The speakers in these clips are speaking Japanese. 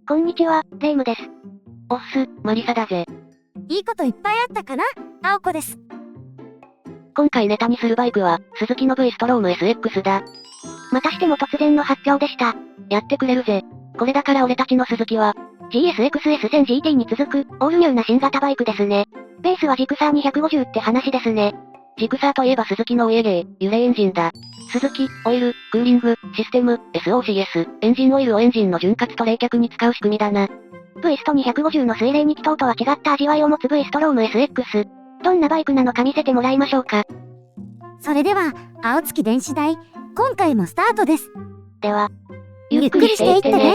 こんにちは、レイムです。おっす、マリサだぜ。いいこといっぱいあったかな？青子です。今回ネタにするバイクは、スズキの V ストローム SX だ。またしても突然の発表でした。やってくれるぜ。これだから俺たちのスズキは、GSX-S1000GT に続く、オールニューな新型バイクですね。ベースはジクサー250って話ですね。ジクサーといえばスズキのお家芸、揺れエンジンだ。スズキ、オイル、クーリング、システム、SOCS、エンジンオイルをエンジンの潤滑と冷却に使う仕組みだな。V スト250の水冷2気筒とは違った味わいを持つ V ストローム SX。どんなバイクなのか見せてもらいましょうか。それでは、青月電子台、今回もスタートです。では、ゆっくりしていってね。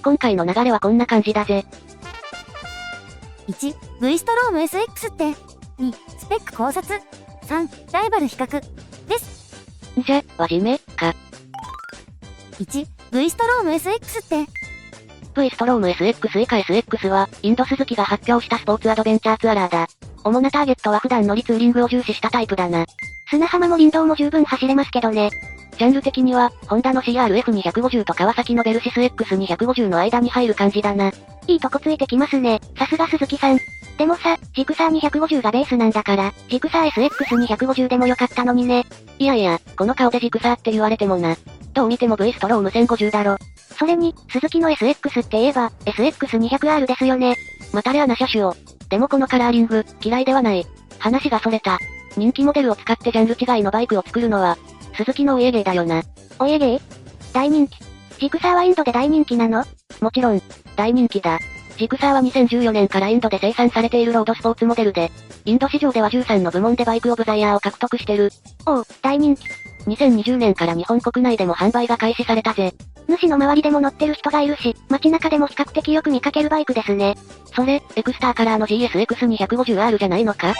今回の流れはこんな感じだぜ。1、V ストローム SX って。2、スペック考察。3、ライバル比較。です。じゃ、はじめ、か。1、V ストローム SX って。V ストローム SX 以下 SX は、インドスズキが発表したスポーツアドベンチャーツアラーだ。主なターゲットは普段乗りツーリングを重視したタイプだな。砂浜も林道も十分走れますけどね。ジャンル的には、ホンダの CRF250 と川崎のベルシス X250 の間に入る感じだな。いいとこついてきますね。さすが鈴木さん。でもさ、ジクサー250がベースなんだから、ジクサー SX250 でもよかったのにね。いやいや、この顔でジクサーって言われてもな。どう見ても V ストローム1050だろ。それに、鈴木の SX って言えば、SX200R ですよね。またレアな車種を。でもこのカラーリング、嫌いではない。話がそれた。人気モデルを使ってジャンル違いのバイクを作るのは、鈴木のお家芸だよな。お家芸？大人気。ジクサーはインドで大人気なの？もちろん、大人気だ。ジクサーは2014年からインドで生産されているロードスポーツモデルで、インド市場では13の部門でバイクオブザイヤーを獲得してる。おう、大人気。2020年から日本国内でも販売が開始されたぜ。主の周りでも乗ってる人がいるし、街中でも比較的よく見かけるバイクですね。それ、エクスターカラーの GSX250R じゃないのか？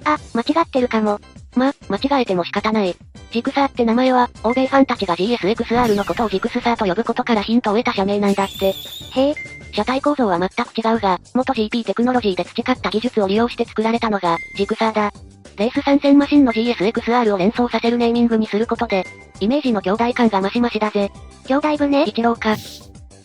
あ、間違ってるかも。間違えても仕方ない。ジクサーって名前は、欧米ファンたちが GSXR のことをジクスサーと呼ぶことからヒントを得た社名なんだって。へえ。車体構造は全く違うが、元 GP テクノロジーで培った技術を利用して作られたのが、ジクサーだ。レース参戦マシンの GSXR を連想させるネーミングにすることで、イメージの兄弟感がマシマシだぜ。兄弟船？一郎か。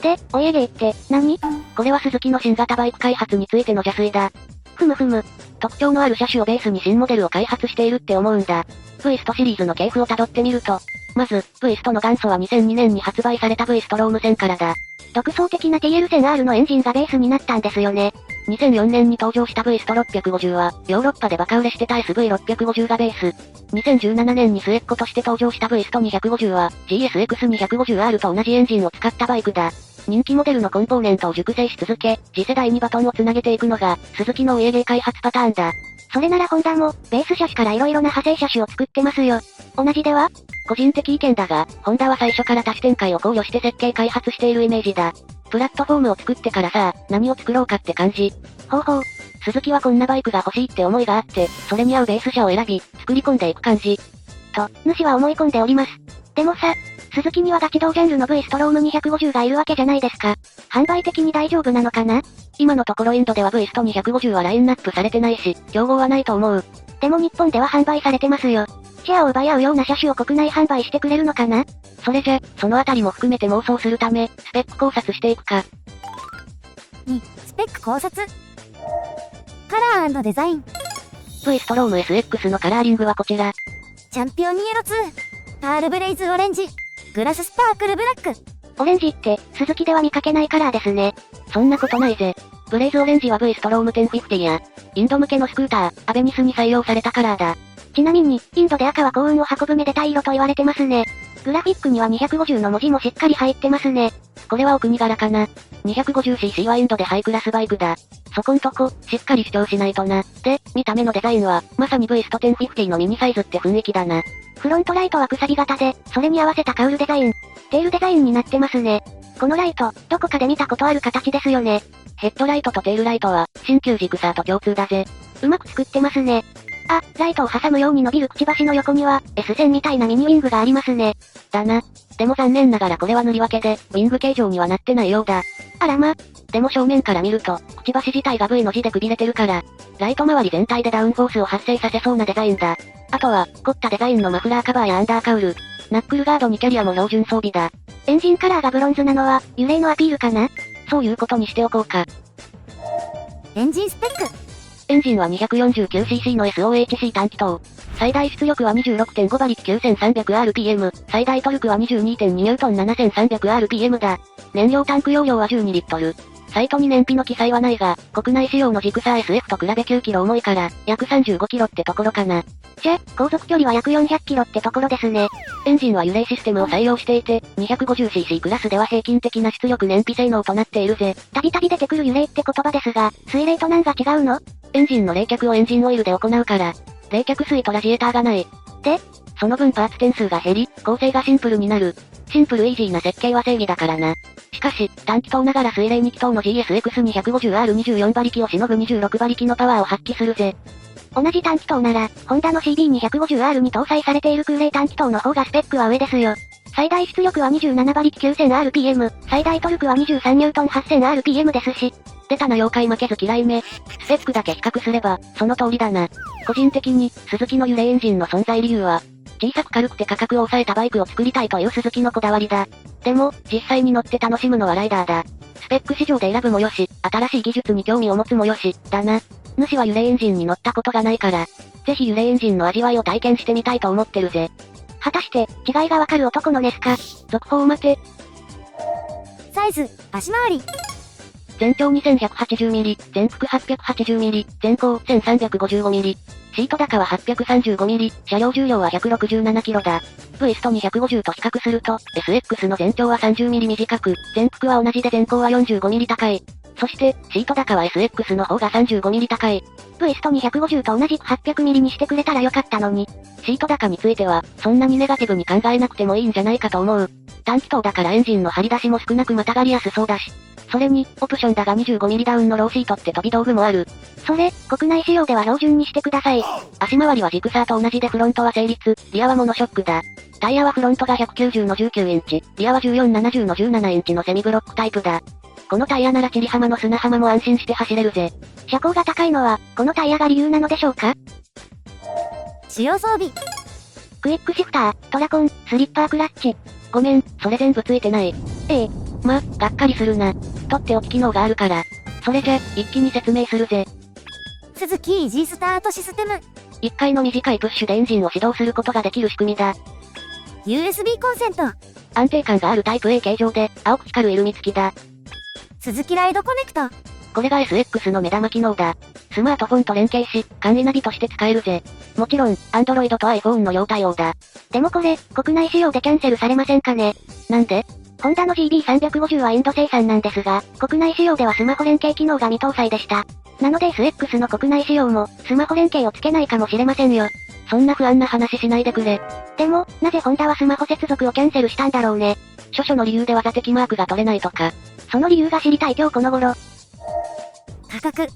で、お家芸って何？これはスズキの新型バイク開発についての邪推だ。ふむふむ。特徴のある車種をベースに新モデルを開発しているって思うんだ。V ストシリーズの系譜を辿ってみると、まず、V ストの元祖は2002年に発売された V ストローム1000からだ。独創的な TL1000R のエンジンがベースになったんですよね。2004年に登場した V スト650は、ヨーロッパでバカ売れしてた SV650 がベース。2017年に末っ子として登場した V スト250は、GSX250R と同じエンジンを使ったバイクだ。人気モデルのコンポーネントを熟成し続け、次世代にバトンをつなげていくのが、スズキのお家芸開発パターンだ。それならホンダも、ベース車種から色々な派生車種を作ってますよ。同じでは？個人的意見だが、ホンダは最初から多種展開を考慮して設計開発しているイメージだ。プラットフォームを作ってからさ、何を作ろうかって感じ。ほうほう。スズキはこんなバイクが欲しいって思いがあって、それに合うベース車を選び、作り込んでいく感じ。と、主は思い込んでおります。でもさ、スズキにはガチ同ジャンルの V ストローム250がいるわけじゃないですか。販売的に大丈夫なのかな？今のところインドでは V スト250はラインナップされてないし、競合はないと思う。でも日本では販売されてますよ。シェアを奪い合うような車種を国内販売してくれるのかな？それじゃ、そのあたりも含めて妄想するため、スペック考察していくか。2、スペック考察。カラー&デザイン。V ストローム SX のカラーリングはこちら。チャンピオンニエロ2。パールブレイズオレンジ。グラススパークルブラック。オレンジって、鈴木では見かけないカラーですね。そんなことないぜ。ブレイズオレンジは V ストローム1050や、インド向けのスクーター、アベニスに採用されたカラーだ。ちなみに、インドで赤は幸運を運ぶめでたい色と言われてますね。グラフィックには250の文字もしっかり入ってますね。これはお国柄かな。250cc はインドでハイクラスバイクだ。そこんとこ、しっかり主張しないとな。で、見た目のデザインは、まさに V スト1050のミニサイズって雰囲気だな。フロントライトはくさび型で、それに合わせたカウルデザイン。テールデザインになってますね。このライト、どこかで見たことある形ですよね。ヘッドライトとテールライトは、新旧ジクサーと共通だぜ。うまく作ってますね。あ、ライトを挟むように伸びるくちばしの横には、S 線みたいなミニウィングがありますね。だな。でも残念ながらこれは塗り分けで、ウィング形状にはなってないようだ。あらま。でも正面から見ると、くちばし自体が V の字でくびれてるから、ライト周り全体でダウンフォースを発生させそうなデザインだ。あとは、凝ったデザインのマフラーカバーやアンダーカウル。ナックルガードにキャリアも標準装備だ。エンジンカラーがブロンズなのは、揺れのアピールかな？そういうことにしておこうか。エンジンスペック。エンジンは 249cc の SOHC 単気筒。最大出力は 26.5 馬力 9300rpm。最大トルクは 22.2 ニュートン 7300rpm だ。燃料タンク容量は12リットル。サイトに燃費の記載はないが、国内仕様のジクサー SF と比べ9キロ重いから、約35キロってところかな。じゃ、航続距離は約400キロってところですね。エンジンは揺れシステムを採用していて、250cc クラスでは平均的な出力燃費性能となっているぜ。たびたび出てくる揺れって言葉ですが、水冷と何が違うの？エンジンの冷却をエンジンオイルで行うから、冷却水とラジエーターがない。で、その分パーツ点数が減り、構成がシンプルになる。シンプルイージーな設計は正義だからな。しかし、単気筒ながら水冷2気筒の GSX250R24 馬力をしのぐ26馬力のパワーを発揮するぜ。同じ単気筒なら、ホンダの CB250R に搭載されている空冷単気筒の方がスペックは上ですよ。最大出力は27馬力 9000rpm、最大トルクは23ニュートン 8000rpm ですし。出たな妖怪負けず嫌いめ。スペックだけ比較すれば、その通りだな。個人的に、スズキの揺れエンジンの存在理由は、小さく軽くて価格を抑えたバイクを作りたいというスズキのこだわりだ。でも、実際に乗って楽しむのはライダーだ。スペック市場で選ぶもよし、新しい技術に興味を持つもよし、だな。主は揺れエンジンに乗ったことがないから、ぜひ揺れエンジンの味わいを体験してみたいと思ってるぜ。果たして、違いがわかる男のネスか。続報を待て。サイズ、足回り。全長 2180mm、全幅 880mm、全高 1355mm。シート高は 835mm、車両重量は 167kg だ。V スト250と比較すると、SX の全長は 30mm 短く、全幅は同じで全高は 45mm 高い。そして、シート高は SX の方が 35mm 高い。V スト250と同じく 800mm にしてくれたらよかったのに。シート高については、そんなにネガティブに考えなくてもいいんじゃないかと思う。単気筒だからエンジンの張り出しも少なくまたがりやすそうだし。それに、オプションだが 25mm ダウンのローシートって飛び道具もある。それ、国内仕様では標準にしてください。足回りはジクサーと同じでフロントは成立、リアはモノショックだ。タイヤはフロントが190の19インチ、リアは1470の17インチのセミブロックタイプだ。このタイヤならチリ浜の砂浜も安心して走れるぜ。車高が高いのは、このタイヤが理由なのでしょうか？使用装備。クイックシフター、トラコン、スリッパークラッチ。ごめん、それ全部ついてない。ま、がっかりするな。とっておき機能があるから。それじゃ、一気に説明するぜ。スズキイージースタートシステム。一回の短いプッシュでエンジンを始動することができる仕組みだ。USB コンセント。安定感があるタイプ A 形状で、青く光るイルミ付きだ。スズキライドコネクト。これが SX の目玉機能だ。スマートフォンと連携し、簡易ナビとして使えるぜ。もちろん、Android と iPhone の両対応だ。でもこれ、国内仕様でキャンセルされませんかね？なんで？ホンダの GB350 はインド生産なんですが、国内仕様ではスマホ連携機能が未搭載でした。なので SX の国内仕様も、スマホ連携をつけないかもしれませんよ。そんな不安な話しないでくれ。でも、なぜホンダはスマホ接続をキャンセルしたんだろうね。諸々の理由では座席マークが取れないとか。その理由が知りたい今日この頃。価格。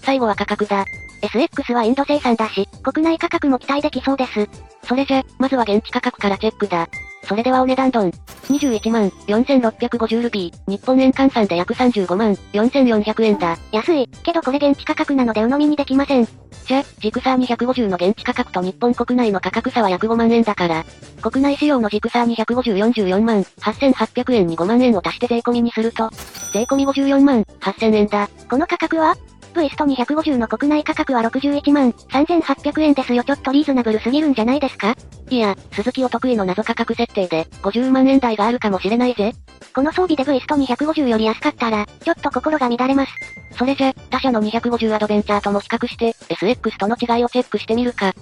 最後は価格だ。SX はインド生産だし、国内価格も期待できそうです。それじゃ、まずは現地価格からチェックだ。それではお値段ドン。21万4650ルピー。日本円換算で約35万4400円だ。安い。けどこれ現地価格なので鵜呑みにできません。じゃ、ジクサー250の現地価格と日本国内の価格差は約5万円だから。国内仕様のジクサー25044万8800円に5万円を足して税込みにすると、税込み54万8000円だ。この価格はV スト250の国内価格は61万3800円ですよ。ちょっとリーズナブルすぎるんじゃないですか？いや、鈴木お得意の謎価格設定で、50万円台があるかもしれないぜ。この装備で V スト250より安かったら、ちょっと心が乱れます。それじゃ、他社の250アドベンチャーとも比較して、SX との違いをチェックしてみるか。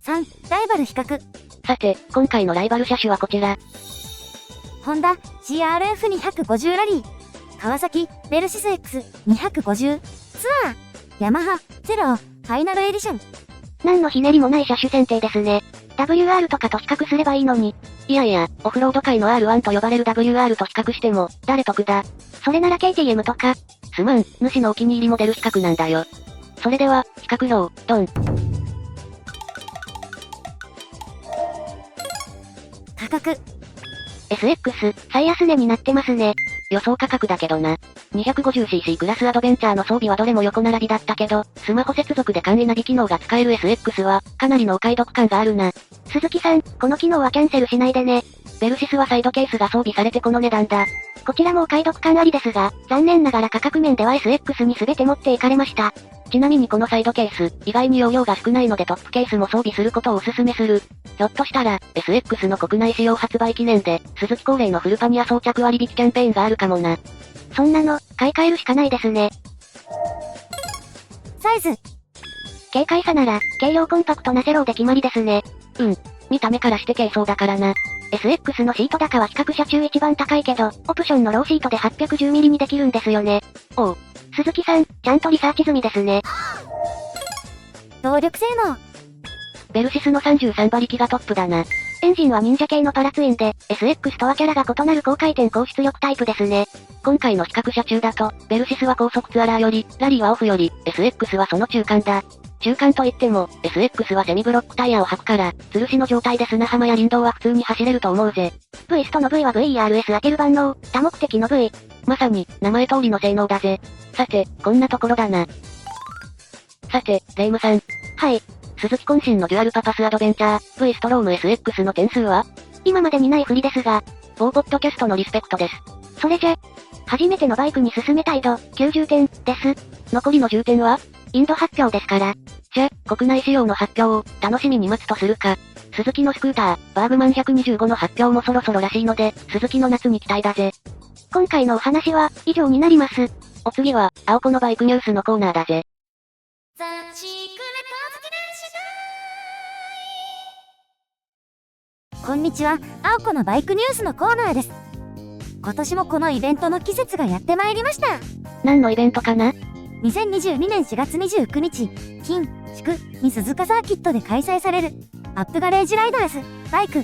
3、ライバル比較。さて、今回のライバル車種はこちら。ホンダ CRF250 ラリー。川崎ベルシス X250。ツアー。ヤマハゼロファイナルエディション。何のひねりもない車種選定ですね。WR とかと比較すればいいのに。いやいや、オフロード界の R1 と呼ばれる WR と比較しても、誰得だ？それなら KTM とか。すまん、主のお気に入りモデル比較なんだよ。それでは、比較表、ドン。価格。SX、最安値になってますね。予想価格だけどな。250cc クラスアドベンチャーの装備はどれも横並びだったけど、スマホ接続で簡易ナビ機能が使える SX は、かなりのお買い得感があるな。鈴木さん、この機能はキャンセルしないでね。ベルシスはサイドケースが装備されてこの値段だ。こちらもお買い得感ありですが、残念ながら価格面では SX に全て持っていかれました。ちなみにこのサイドケース、意外に容量が少ないのでトップケースも装備することをお勧めする。ひょっとしたら、SX の国内使用発売記念で、鈴木恒例のフルパニア装着割引キャンペーンがあるかもな。そんなの、買い替えるしかないですね。サイズ。軽快さなら、軽量コンパクトなセローで決まりですね。見た目からして軽装だからな。SX のシート高は比較車中一番高いけど、オプションのローシートで 810mm にできるんですよね。おう。鈴木さん、ちゃんとリサーチ済みですね。動力性能。ベルシスの33馬力がトップだな。エンジンは忍者系のパラツインで、SX とはキャラが異なる高回転高出力タイプですね。今回の比較車中だと、ベルシスは高速ツアラーより、ラリーはオフより、SX はその中間だ。中間といっても、SX はセミブロックタイヤを履くから、吊るしの状態で砂浜や林道は普通に走れると思うぜ。V ストの V は VERS 開ける万能、多目的の V。まさに、名前通りの性能だぜ。さて、こんなところだな。さて、レイムさん。はい。鈴木渾身のデュアルパパスアドベンチャー、V ストローム SX の点数は？今まで見ないふりですが、某ポッドキャストのリスペクトです。それじゃ、初めてのバイクに進めたい度、90点、です。残りの10点は？インド発表ですから。じゃ、国内仕様の発表を、楽しみに待つとするか。鈴木のスクーター、バーグマン125の発表もそろそろらしいので、鈴木の夏に期待だぜ。今回のお話は、以上になります。お次は、青子のバイクニュースのコーナーだぜ。こんにちは、青子のバイクニュースのコーナーです。今年もこのイベントの季節がやってまいりました。何のイベントかな？ 2022年4月29日、金、祝に鈴鹿サーキットで開催される、アップガレージライダーズ、バイク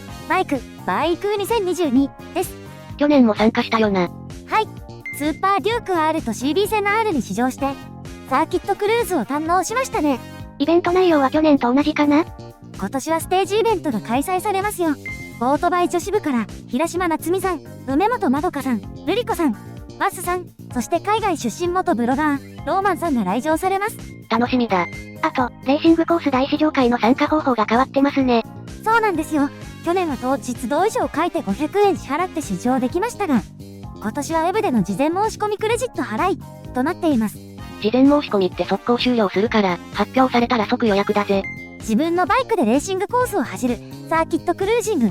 2022です。去年も参加したよな。はい。スーパーデューク R と CB 戦の R に試乗して、サーキットクルーズを堪能しましたね。イベント内容は去年と同じかな？今年はステージイベントが開催されますよ。オートバイ女子部から、平島夏美さん、梅本まどかさん、瑠璃子さん、バスさん、そして海外出身元ブロガー、ローマンさんが来場されます。楽しみだ。あと、レーシングコース大試乗会の参加方法が変わってますね。そうなんですよ。去年は当日同以上書いて500円支払って試乗できましたが、今年はウェブでの事前申し込みクレジット払い、となっています。事前申し込みって速攻終了するから、発表されたら即予約だぜ。自分のバイクでレーシングコースを走る、サーキットクルージング、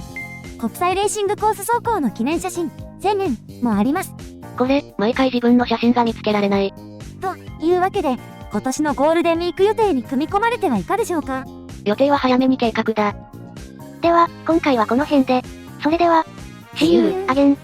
国際レーシングコース走行の記念写真、1000円もあります。これ、毎回自分の写真が見つけられない。というわけで、今年のゴールデンウィーク予定に組み込まれてはいかでしょうか。予定は早めに計画だ。では、今回はこの辺で。それでは、See you again!